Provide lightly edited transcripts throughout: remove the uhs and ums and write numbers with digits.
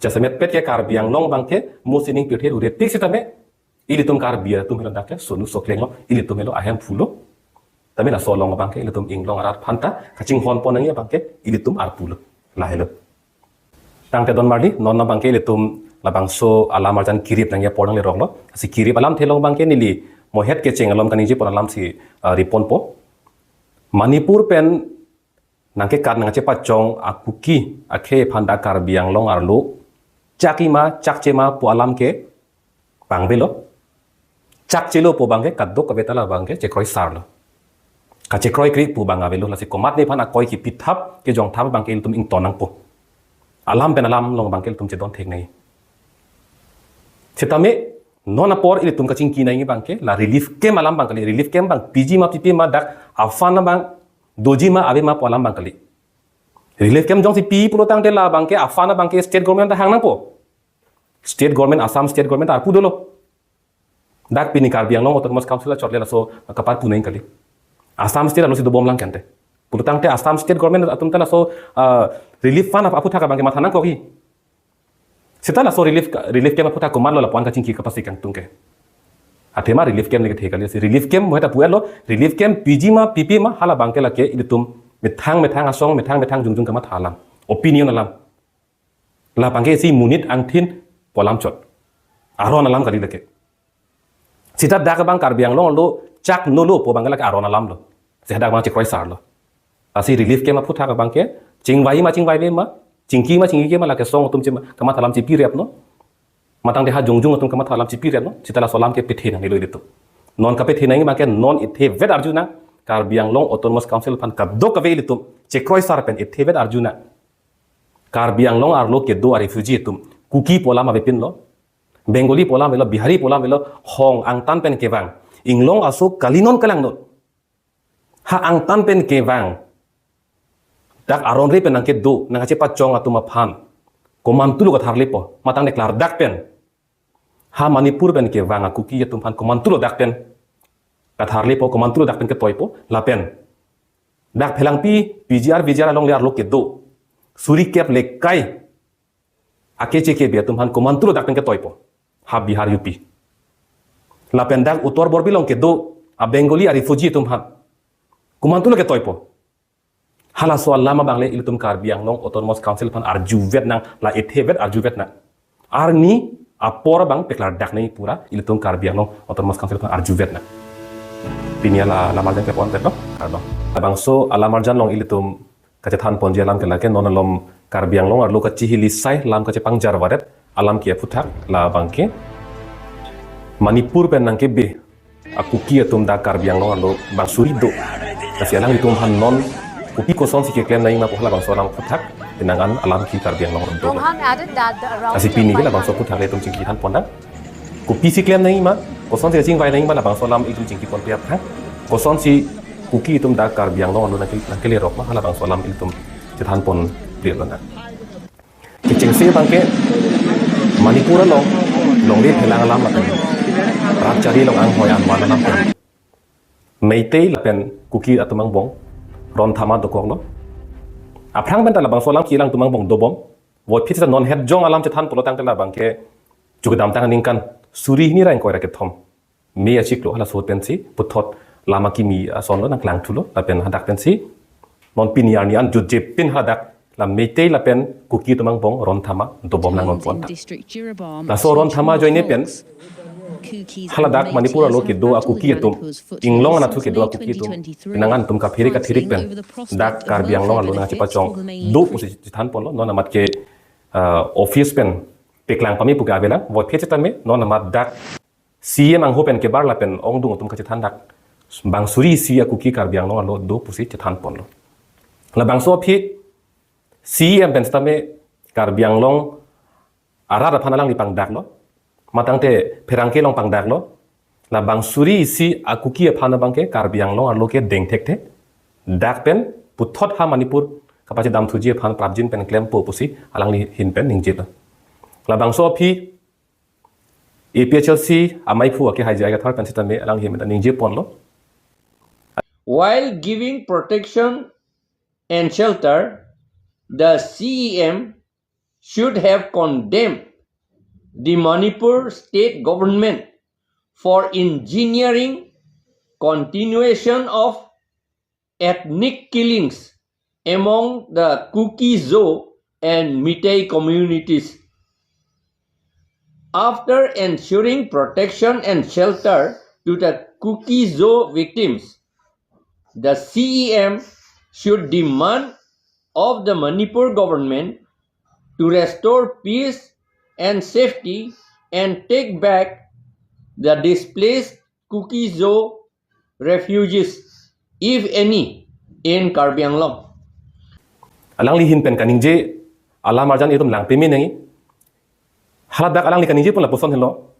Jasamet pet ke karbiang long bangke musining pirte ude tik sitame ilitum karbia tum helo dakle sonu sokleng lo ilitum helo ahem fulo tame la solong bangke ilitum inglong arat phanta kaching hon ponangi bangke ilitum arpulo la helo tangte don marli nonna bangke ilitum labang so alam arjan kirip nangya porang le roglo si kirip alam thelong bangke nili mohet ke chengalom kaniji por alam si ripon po Manipur pen nangke kat nangache pachong akuki akhe phanda karbiang long arlo chakima chakchema po alam ke pangbelo chakchelo po bangke kaddo kabetala bangke chekroi sarlo ka chekroi kri po bangavelo la si komat ne phana koi ki pithap ke jong thap bangke tum ing tonang po alam pen alam long bangke tum che don thek nei chetame nona por ili tum kaching kinai ngi bangke la relief kem alam bangkali relief kem bang pg ma pp ma dak afana bang doji ma ave ma po alam bangkali relief kem jong si pi pulo tang de la bangke afana bangke state government hang nang po state government Assam state government ar pudolo dak pini karbiang long autonomous council chotle la so kapar punai kali Assam state alo si do bom lang kente pulo tang te Assam state government atum tala so relief fund apu thaka bangke ma thanang ko ki Sita so relief kem aputa komando la puan kaching ki kapasi kang tungke. Atema relief kem lagi thekali si relief kem moheta puelo relief kem PG ma PP ma hala bangke la ke ilitum methang asong methang jungjung kama thalam opinion alam la bangke si munit angthin polam chot aron alam kali lake sita dak bang karbiang long lo chak no lo po bangala ka aron alam lo se dak bang chekroi sar lo asi relief kem aputa ka bangke chingwai ma Cingki ma la ke song tum cima kama thalam ci pirep no matang de ha jungjung tum kama thalam ci pirep no citala solam ke pethe na nilo itu non ka pethe na ngi ma ke non ithe vet arjuna karbiang long autonomous council pan ka do ka veli tum chekroi sarpen ithe vet arjuna karbiang long arlo ke do refugee tum kuki pola ma bepin lo bengali pola melo bihari pola melo hong angtan pen ke bang inglong aso kalinon kalang no ha angtan pen ke bang dak aron ri pen angke do nang ache pachong atuma phan komantulu ka tharle po matang de klar dak pen ha manipur pen ke wanga kuki atum phan komantulo dak pen ka tharle po komantulo dak pen ke toy po la pen dak phelang pi pgr along le arlo ke do suri kep le kai ake che ke be atum phan komantulo dak pen ke toy po ha bihar up la pen dak utor borbi long ke do a bengali a refugee tum phan komantulo ke toy po hala so lama bangle ilitum karbiang long autonomous council pan arjuvet nang la ethevet arjuvet na arni apor bang peklar dak nei pura ilitum karbiang long autonomous council pan arjuvet na pinia la marjan ke pon teto kardo abang so ala marjan long ilitum kacethan ponje alam ke lake nonalom karbiang long arlo ka chihili sai lam ka chepang jarwaret alam ke puthak la bangke manipur pen nang ke be akuki atum da karbiang long arlo basuri do kasi alang itum han non Kupi kosong si keklaim na ima pohala bang solang puthak tinangan alam ki karbiang long rondo. Asi pini ke la bang so puthak le tum cingki han pondang. Kupi si klaim na ima kosong si cing vai na ima la bang solam itum cingki pon piap thak. Kosong si kuki itum da karbiang long rondo nak le rok ma hala bang solam itum cithan pon piap lana. Kicing si bangke Manipura long le phelang alam la pen. Rajari long ang hoyan wan alam pen. Meitei la pen kuki atumang bong ron thama dokok lo aprang ben tala bang solam kilang tumang bong dobom vot phit non het jong alam che than polo tang tala bang ke chugdam tang ning kan suri ni rain koi ra ke thom me achik lo hala so pensi puthot lama ki mi son lo nang klang thulo la pen hadak pensi non piniar ni an jut je pin hadak la mete la pen kuki tumang bong ron thama dobom nang non pon la so ron thama join ne pen hala dak manipura lo ke do akuki tum inglong na thu ke do akuki tum nangan tum ka phiri ka thirik pen dak karbiang long lo na chipa chong do pusi than pon lo non amat ke office pen peklang pami puga bela vot phe chata me non amat dak cm ang ho pen ke bar la pen ong dung tum ka than dak bang suri si akuki karbiang long lo do pusi than pon lo la bang so phi cm pen sta me karbiang long ara ra phanalang ni pang dak lo matang te perangke long pangdak lo la bang suri si akuki phana bangke karbiang long arlo ke deng thek the dak pen puthot ha manipur kapache dam thuji phan prabjin pen claim po pusi alang ni hin pen ning jit la bang so phi APHLC amai phu ke hajai ga thar pen sitame alang hi men ning je pon lo while giving protection and shelter the CEM should have condemned the Manipur state government for engineering continuation of ethnic killings among the Kuki-Zo and Meitei communities. After ensuring protection and shelter to the Kuki-Zo victims, the CEM should demand of the Manipur government to restore peace and safety and take back the displaced Kuki-Zo refugees, if any, in Karbi Anglong. Alang lihin pen kaning je ala marjan itum lang pemi nangi haladak alang li kaning je pun la poson hello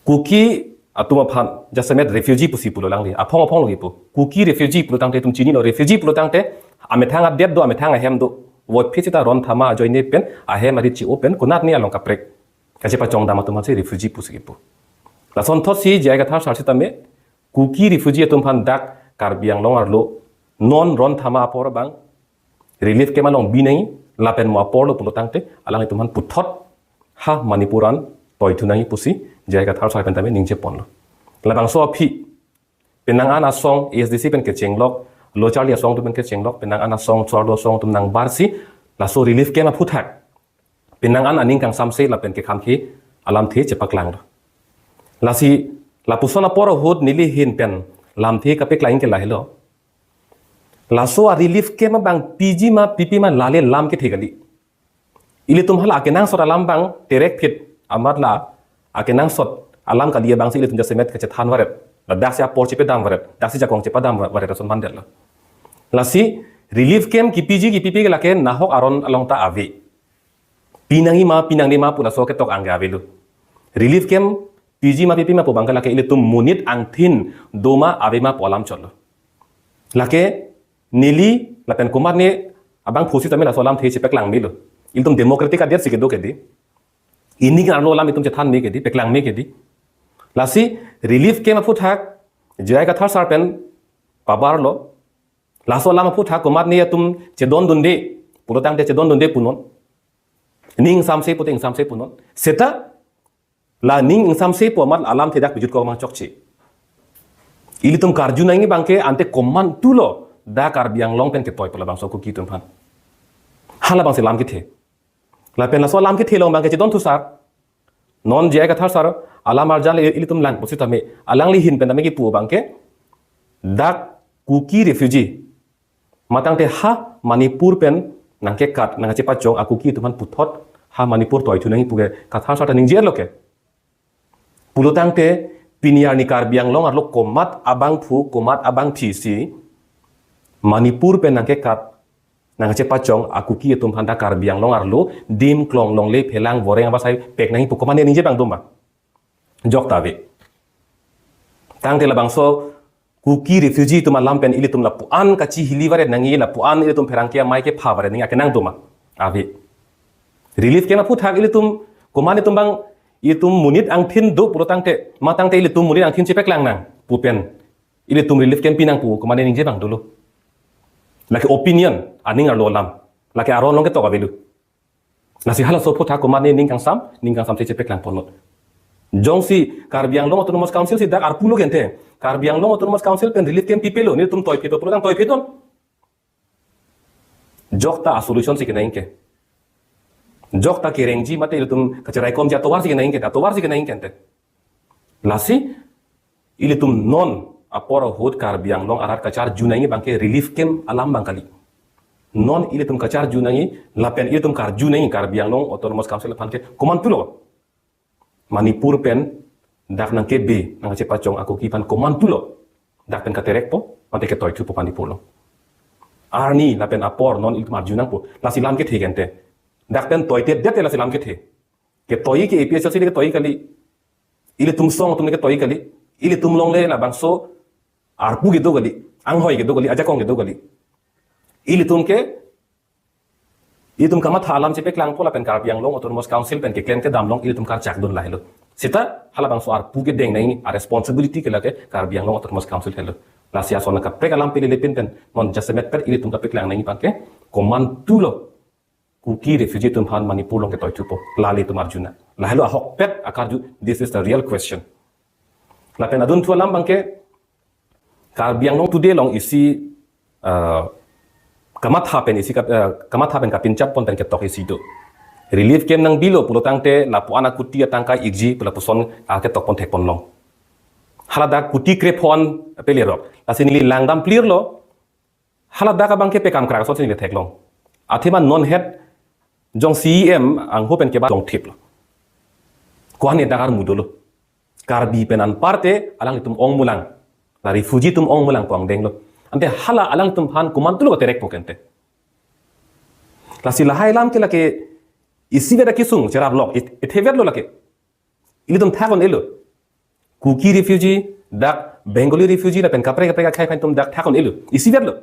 kuki atuma phan jasamet refugee pusi pulo lang li apong li pu kuki refugee pulo tangte tum chini lo refugee pulo tangte amethanga det do amethanga hem do wo phechita ron thama joine pen a hem ari chi open kunat ni along kaprek kache pa chong dama tum se refugee pusi pu la son thosi jaiga thar sarsi tame kuki refugee tum phan dak Karbi Anglong arlo non ron thama apor bang relief kema long binai lapen mo apor lo pulo tangte alang itu man puthot ha Manipuran toy thunangi pusi jaiga thar sai pen tame ningje pon lo labang so phi penang ana song SDC pen ke chenglok lo charlie song tu pen ke chenglok penang ana song chorlo song tum nang barsi la so relief kema puthak penang ana ning kang samse la pen ke khamki alam the chepaklang lo la si la pusona poro hod nili hin pen lam the kapek lain ke lahelo laso a relief ke ma bang PG ma PP ma lale lam ke thegali ile tum hala ke nang sot alam bang terek phit amat la ake nang sot alam ka dia bang si ile tum jasemet ke chethan waret la dak sia por chipe dam waret dak si jakong chepa dam waret son mandel la si relief kem ki PG ki PP ke la ke nahok aron along ta ave pinangi ma pinangni ma pula so ke tok angga velu relief kem PG ma PP ma po bangka lake ile tum munit angthin doma ave ma polam cholo lake nili lapen kumar ne abang phusi tame la solam the chepek lang milo il tum democratic adir sikedo kedi ini kan lam itum chethan me kedi peklang me kedi lasi relief ke ma phuthak jai ka thar sarpen pabar lo laso lam phuthak kumar ne tum chedon dunde purotang de chedon dunde punon ning samse puting samse punon seta la ning samse po mat alam thedak bijut ko ma chokchi ilitum karju nangi bangke ante koman tulo da Karbi Anglong pen ke toy pola bang so ku kitum phan hala bang se lam ki the la pen la so lam ki the long bang ke chidon thu sar non je ka thar sar alam arjan ilitum lang posi tame alang li hin pen tame ki pu bangke dak kuki refugee matang te ha Manipur pen nangke kat nang chepa chong aku ki tuman puthot ha Manipur toy thu nangi puge ka thar sar ta ning je loke pulutang te piniar ni Karbi Anglong arlo komat abang phu komat abang phisi Manipur pen nangke kat nang cepa chong aku ki tum phanda Karbi Anglong arlo dim klong long le phelang boreng aba sai pek nang pu komane ninje bang doma jok tabe tang te la bang so kuki refugee tum lam pen ili tum la pu an ka chi hilivare nangi la pu an ili tum pherang ke mai ke phavare ninga ke nang doma ave relief ke na phu thak ili tum komane tum bang itum munit angthin do purotang te matang te ili tum munit angthin chepek lang nang pu pen ili tum relief ken pinang pu komane ninje bang dulu laki opinion aning arlo lam laki aron long ke to abelu nasi hala so photha ko mane ning kang sam se chepek lang ponot jongsi Karbi Anglong autonomous council si dak arpulo gente Karbi Anglong autonomous council pen relief kem pipelo ni tum toy pito program toy piton jokta a solution si kenain ke jokta ke rengji mate tum kacharai kom ja towar si kenain ke towar si kenain kente lasi ili tum non apora hod Karbi Anglong arat kachar junangi bangke relief kem alam bangkali non ile tum kachar junangi lapen ile tum kar junangi Karbi Anglong autonomous council panke koman pulo Manipur pen dak nang ke be nang cepa chong aku ki pan koman pulo dak pen katerek po pante ke toy tu po Manipur lo arni lapen apor non il mar junang po lasilam ke thegente dak pen toy te dete lasilam ke toy ke APSC ke toy kali ile tum song tum ke toy kali ile tum long le la bangso arpu ge dogali anghoi ge dogali aja kong ge dogali ili tum kama thalam che pek lang pola pen Karbi Anglong autonomous council pen ke claim ke damlong ili tum kar chak don lahelo sita hala bang so arpu ge deng nai a responsibility ke lake Karbi Anglong autonomous council helo la sia sona ka pek alam pili lepin pen non jasemet per ili tum ka pek lang nai panke koman tulo kuki refugee tum phan Manipur long ke toy tupo lali tum arjuna la hello ahok pet akarju this is the real question la pen adun thu lam bangke Karbiang long today long isi kamat hapen isi kamat hapen kapin cap pon pen ke tok isi do relief kem nang bilo pulo tangte la pu anak kuti tangka igji pula puson ke tok pon thek pon long halada kuti krepon pelero asini langdam clear lo halada ka bangke pe kam kra so sin thek long athima non head jong CEM ang hopen ke ba jong tip lo kuane dakar mudolo karbi penan parte alang itum ong mulang la refugee tum ong mulang pang deng lo ante hala alang tum han kumantulo ko terek pokente la sila hailam ke lake isi vera kisung cerap lok it hever lo lake ili tum thakon elo kuki refugee dak bengali refugee la pen kapre kapre khai phan tum dak thakon elo isi ver lo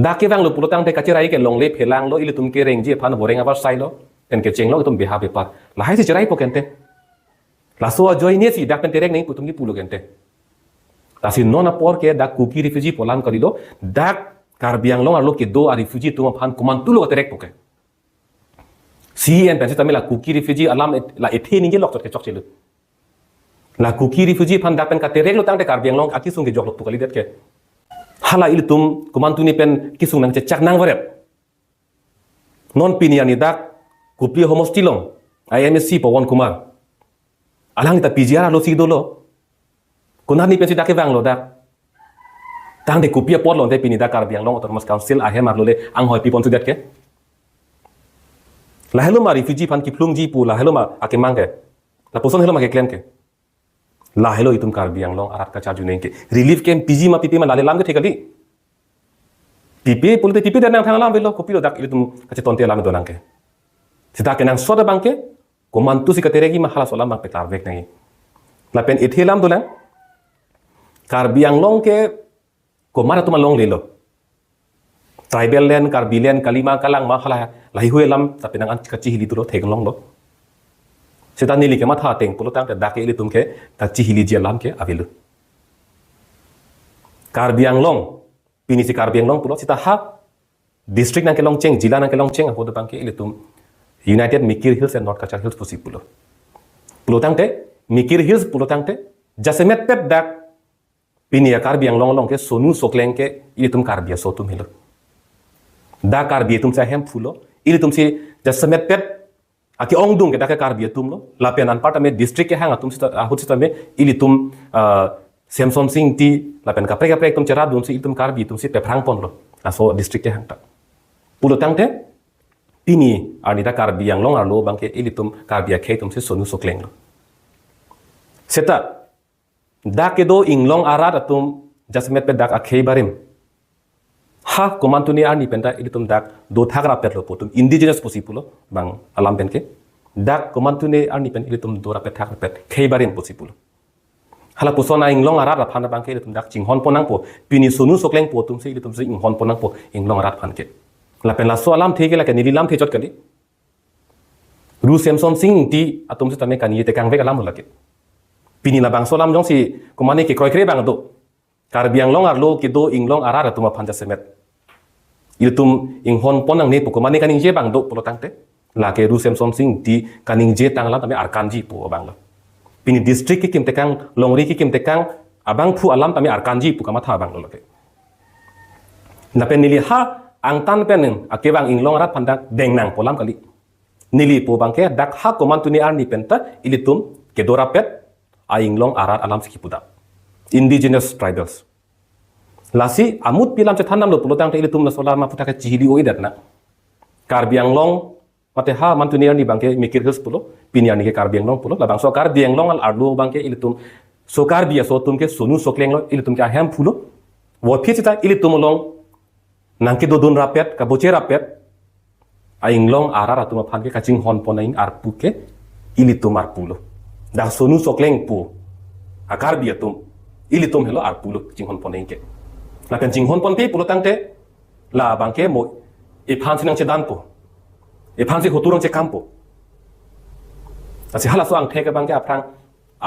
dak ke bang lo pulotang te kachirai ke long le phelang lo ili tum ke reng je phan boreng abar sai lo pen ke cheng lo tum beha be par la hai se chirai pokente la so joy ne si dak pen terek nei putum ki pulo gente la si nona por ke dak kuki refugee polan kali lo dak Karbiang long arlo ke do a refugee tum phan kumantulo ko terek poke CN pen se tamela kuki refugee alam la ethe ni ge lok ke chok chelu la kuki refugee phan dak pen ka terek lo tang te Karbiang long aki sung ke jok lo pukali det ke hala il tum kumantuni pen kisung nang chak nang waret non piniani dak kupi homostilong IMSC pawon kumar alang ta PGR lo si do lo kunar ni pen si dak ke bang lo dak tang de kupi pot lo te pini dak Karbiang long autonomous council ahem ar lo le ang hoi pi pon su det ke la hello ma refugee phan ki phlung ji pu la hello ma ake mangke la poson hello ma ke claim ke la hello itum Karbiang long arat ka charge nei ke relief camp PG ma pipi ma la lam ke thekali pipi pulte pipi dan nang lam belo kopi lo dak itum ka tonte lam do nang ke sita ke nang soda bangke ko mantu si ka teregi ma hala solam bang pe tar vek nei la pen ethelam do lang Karbiang long ke ko mara tuma long le lo tribal land Karbilen kalima kalang ma hala lai hue lam ta penang an ka chi hili do thek long lo sita nili ke matha teng pulotang te dak ili tum ke ta chi hili je lam ke avelu Karbiang long pini si Karbiang long pulo sita ha district nang ke long cheng jila nang ke long cheng apo bang ke ili tum United Mikir Hills and North Kachar Hills pusi pulo pulotang te Mikir Hills pulotang te jasemet pet dak pini ya Karbiang long ke sonu sokleng ke ili tum Karbia so tum hilo da Karbia tum sa hem fulo ili tum si jasemet pet aki ong dung ke dak Karbia tum lo la penan part me district ke hanga tum sita ahut sita me ili tum Samson Singh ti la pen ka prek tum chera dun si ili tum Karbi tum si pe phrang pon lo aso district ke hangta pulo tangte pini ani da Karbiang long arlo bangke ili tum Karbia ke tum si sonu sokleng lo seta da ke do inglong arat atum jasmet pe dak akhei barim ha komantuni ani penta ili tum dak do thagra pet lo potum indigenous possible bang alam penke dak komantuni ani pen ili tum do ra pet thagra pet khei barim possible hala pusona inglong arat ra phana bangke ili tum dak chinghon ponang po pini sonu sokleng po tum se ili tum se inghon ponang po inglong arat phanke la pen la so alam theke la ke nilam the chot kali ru Samson Singh ti atum se tame kani te kang ve kalam lake pini la bang solam jong si komane ke kroi kre bang do Karbiang long arlo ke do inglong arat atuma phanja semet iltum inghon ponang ne pokomane kaning je bang do polotang te la ke ru Samson Singh ti kaning je tanglam tame arkanji po bang lo pini district ki kim tekang longri ki kim tekang abang phu alam tame arkanji pu kama tha bang lo ke na pen nili ha ang tan pen ake bang inglong arat phandak deng nang polam kali nili po bang ke dak ha komantuni ar ni penta ilitum ke dora pet a inglong arat alam sikipuda indigenous tribals lasi amut pilam che thanam lo pulotang te ilitum na solar ma putaka chihili oi dat na Karbiang long mate ha mantuni ar ni bangke Mikir Hills pulo pinyani ke Karbiang long pulo la bang so Karbiang long al arlo bangke ilitum so Karbia so tum ke sonu sokleng lo ilitum ka hem pulo wo phita ilitum long nangke do don rapet ka boche rapet a inglong arar atuma phan ke kaching hon ponaing arpu ke ilitum arpulo da sonu sokleng pu akar biatum ilitum helo arpulo jinghon ponaing ke la kan jinghon pon pe pulo tangte la bangke mo e phan sinang che dan po e phan se hoturang che kampo asi hala so ang theke bangke aprang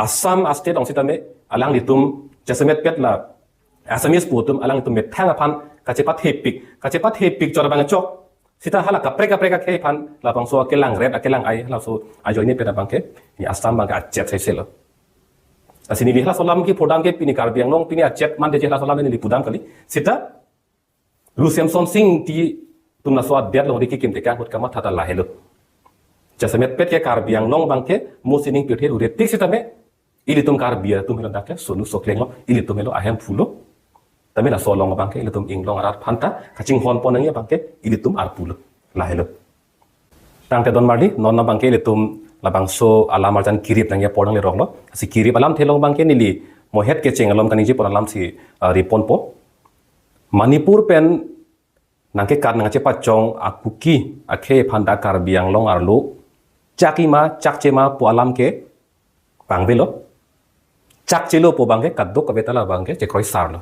Assam state ong sitame alang litum jasemet pet la Assamese putum alang litum met thang aphan kacepat hepik jora bang chok Sita hala kapreka ke pan la bang so ke lang red ke lang ai la so ajo ini peda bang ke ni asam bang ke acet sai selo. Asini li hala solam ki podam ke pini kar biang long pini acet man de hala solam ni li pudam kali. Sita lu sem som sing ti tum na so biat long ki kim te ka hut kamat thata la helo. Jasamet pet ke kar biang long bang ke musining pe the ure tik sita me ili tum kar bia tum helo dak ke sonu sok leng lo ili tum helo ahem fulo. Tapi la solong bangke ili tum inglong arat phanta kaching hon ponangnya bangke ili tum arpul la helo tang te don mardi non na bangke ili tum la bangso alam arjan kirip nangya podang le rong lo si kirip alam thelong bangke nili mohet ke cheng alom kaniji por alam si ripon po Manipur pen nangke kar nangche pachong akuki akhe phanda kar biang long arlo chakima chakchema po alam ke pangbelo chakchelo po bangke kaddo kabetala bangke chekroi sarlo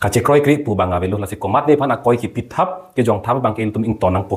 kache kroi kri pu banga belo la si komat ne phana koi ki pithap ke jong thap bang ke tum ing tonang po